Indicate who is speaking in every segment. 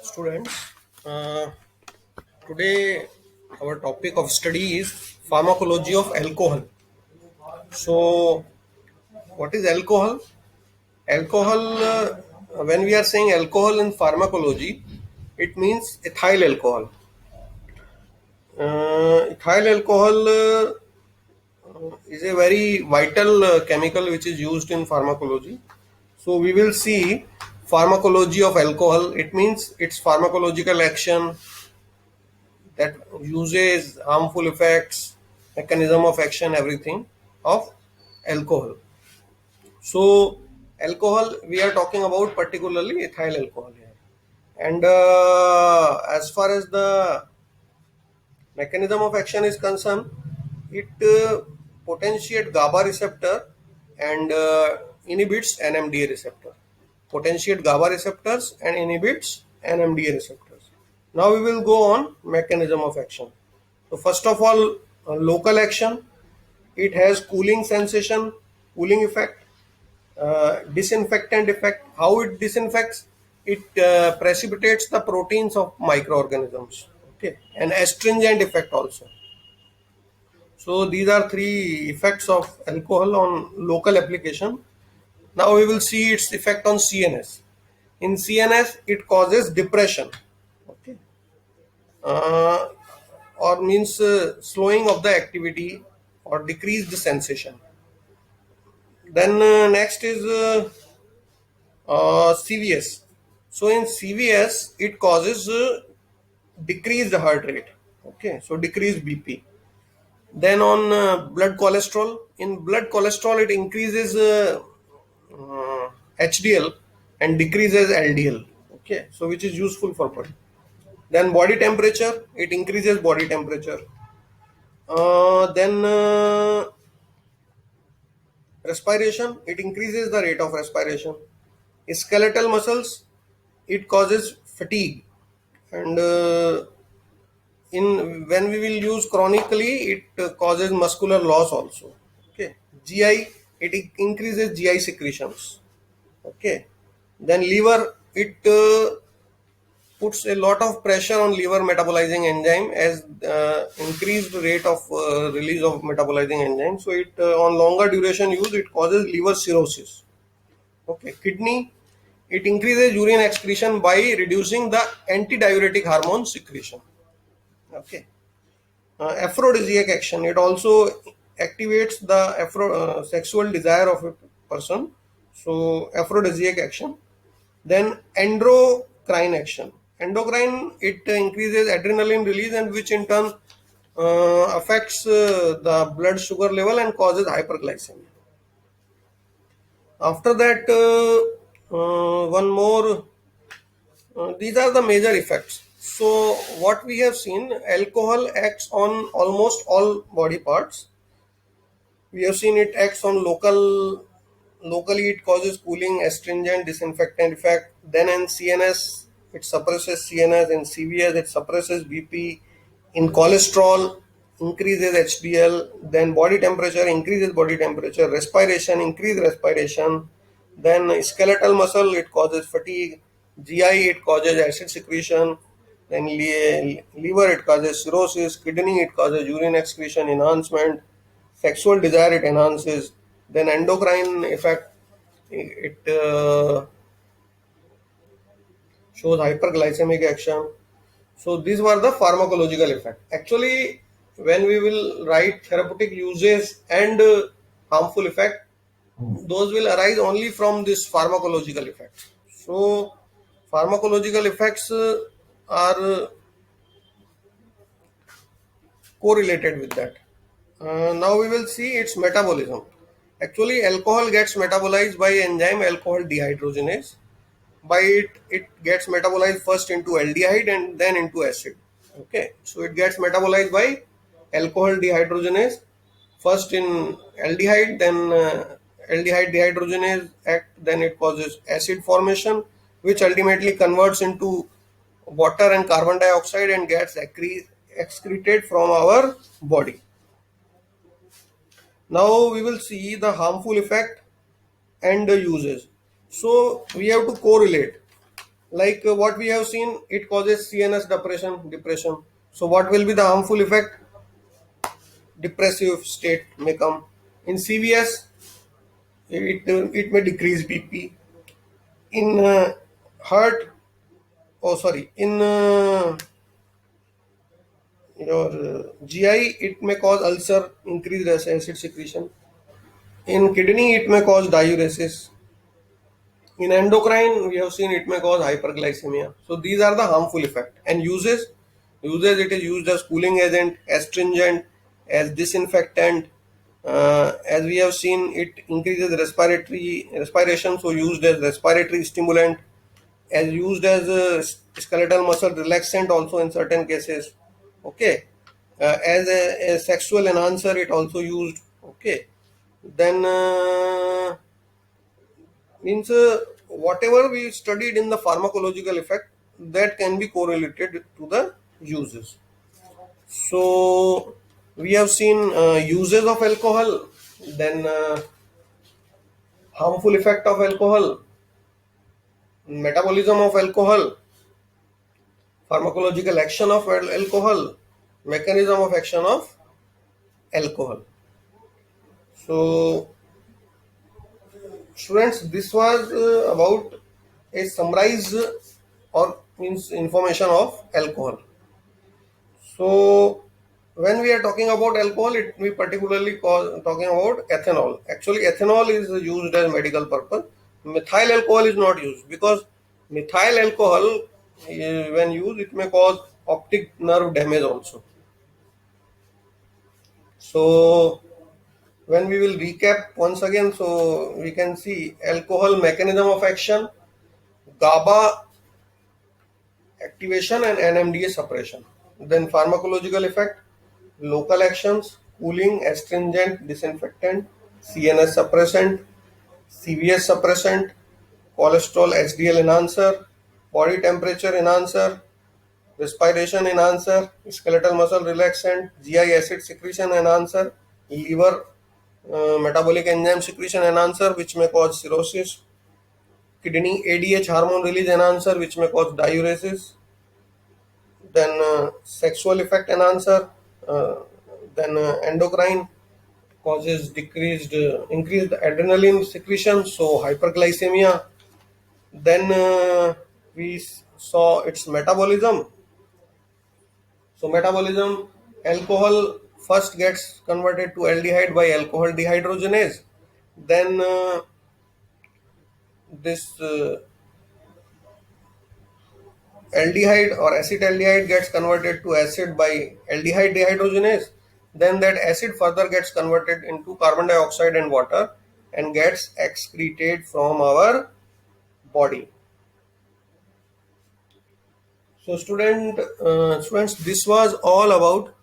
Speaker 1: Students, today our topic of study is pharmacology of alcohol. So, what is alcohol? Alcohol, when we are saying alcohol in pharmacology, it means ethyl alcohol. Ethyl alcohol is a very vital chemical which is used in pharmacology. So, we will see pharmacology of alcohol. It means its pharmacological action, that uses, harmful effects, mechanism of action, everything of alcohol. So, alcohol we are talking about particularly ethyl alcohol here. And as far as the mechanism of action is concerned, it potentiate GABA receptor and inhibits NMDA receptor. Potentiate GABA receptors and inhibits NMDA receptors. Now we will go on mechanism of action. So first of all, local action. It has cooling sensation, cooling effect, disinfectant effect. How it disinfects? It precipitates the proteins of microorganisms. Okay, and astringent effect also. So these are three effects of alcohol on local application. Now we will see its effect on CNS. In CNS, it causes depression. Okay, uh, or means slowing of the activity or decrease the sensation. Then next is CVS. So in CVS, it causes decreased heart rate. Okay, so decreased BP. Then on blood cholesterol, in blood cholesterol, it increases HDL and decreases LDL. Okay, so which is useful for body. Then body temperature, it increases body temperature. Then respiration, it increases the rate of respiration. Skeletal muscles, it causes fatigue. And in when we will use chronically, it causes muscular loss also. Okay, GI, it increases GI secretions. Okay, then liver, it puts a lot of pressure on liver metabolizing enzyme, as increased rate of release of metabolizing enzyme. So it on longer duration use, it causes liver cirrhosis. Okay, kidney, it increases urine excretion by reducing the antidiuretic hormone secretion. Okay, aphrodisiac action, it also activates the sexual desire of a person. So aphrodisiac action. Then endocrine action. Endocrine, it increases adrenaline release, and which in turn affects the blood sugar level and causes hyperglycemia. After that, one more. These are the major effects. So what we have seen, alcohol acts on almost all body parts. We have seen it acts on locally, it causes cooling, astringent, disinfectant effect. Then in CNS, it suppresses CNS. In CVS, it suppresses BP. In cholesterol, increases HDL. Then body temperature, increases body temperature. Respiration, increase respiration. Then skeletal muscle, it causes fatigue. GI, it causes acid secretion. Then liver, it causes cirrhosis. Kidney, it causes urine excretion enhancement. Sexual desire, it enhances. Then endocrine effect, it shows hyperglycemic action. So these were the pharmacological effect. Actually, when we will write therapeutic uses and harmful effect, those will arise only from this pharmacological effect. So pharmacological effects are correlated with that. Now we will see its metabolism. Actually, alcohol gets metabolized by enzyme alcohol dehydrogenase. By it gets metabolized first into aldehyde and then into acid. Okay, so it gets metabolized by alcohol dehydrogenase, first in aldehyde, then aldehyde dehydrogenase act, then it causes acid formation, which ultimately converts into water and carbon dioxide and gets excreted from our body. Now we will see the harmful effect and the uses. So we have to correlate. Like what we have seen, it causes CNS depression. So what will be the harmful effect? Depressive state may come. In CVS, it may decrease BP. In heart, oh sorry, in your GI, it may cause ulcer, increased acid secretion. In kidney, it may cause diuresis. In endocrine, we have seen it may cause hyperglycemia. So these are the harmful effect. And uses it is used as cooling agent, astringent, as disinfectant. As we have seen, it increases respiration, so used as respiratory stimulant, as used as a skeletal muscle relaxant also in certain cases. Okay, as a sexual enhancer, it also used. Okay, then. Means whatever we studied in the pharmacological effect, that can be correlated to the uses. So we have seen uses of alcohol, then harmful effect of alcohol, metabolism of alcohol, pharmacological action of alcohol, mechanism of action of alcohol. So students, this was about a summarize or means information of alcohol. So when we are talking about alcohol, we particularly talking about ethanol. Actually, ethanol is used as medical purpose. Methyl alcohol is not used because methyl alcohol, when used, it may cause optic nerve damage also. So when we will recap once again, so we can see alcohol mechanism of action, GABA activation and NMDA suppression. Then pharmacological effect, local actions, cooling, astringent, disinfectant, CNS suppressant, CVS suppressant, cholesterol HDL enhancer, body temperature enhancer, respiration enhancer, skeletal muscle relaxant, GI acid secretion enhancer, liver metabolic enzyme secretion enhancer which may cause cirrhosis, kidney ADH hormone release enhancer which may cause diuresis, then sexual effect enhancer, uh, then endocrine causes decreased increased adrenaline secretion, so hyperglycemia. Then we saw its metabolism. So metabolism, alcohol first gets converted to aldehyde by alcohol dehydrogenase. Then this aldehyde or acetaldehyde gets converted to acid by aldehyde dehydrogenase. Then that acid further gets converted into carbon dioxide and water and gets excreted from our body. So students, this was all about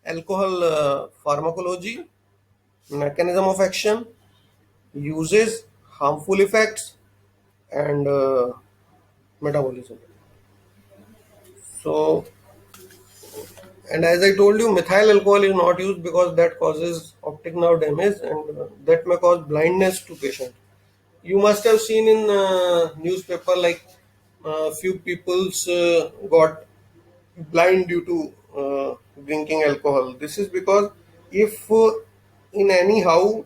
Speaker 1: alcohol pharmacology, mechanism of action, uses, harmful effects, and metabolism. So, and as I told you, methyl alcohol is not used because that causes optic nerve damage and that may cause blindness to patient. You must have seen in newspaper like few people's got blind due to drinking alcohol. This is because if in anyhow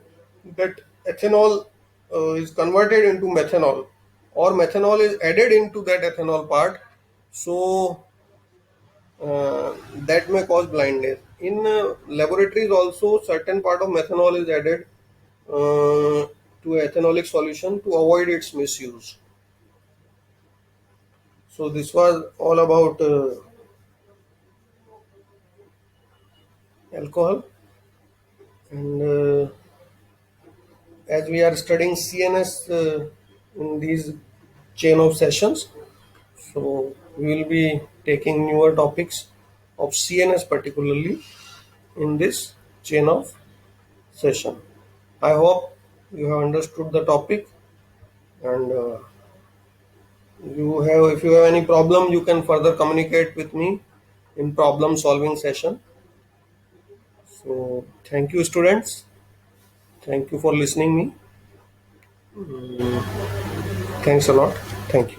Speaker 1: that ethanol is converted into methanol or methanol is added into that ethanol part, so that may cause blindness. In laboratories also certain part of methanol is added to ethanolic solution to avoid its misuse. So this was all about alcohol, and as we are studying CNS in these chain of sessions, so we will be taking newer topics of CNS particularly in this chain of session. I hope you have understood the topic, and if you have any problem, you can further communicate with me in problem solving session. So thank you, students. Thank you for listening me. Thanks a lot. Thank you.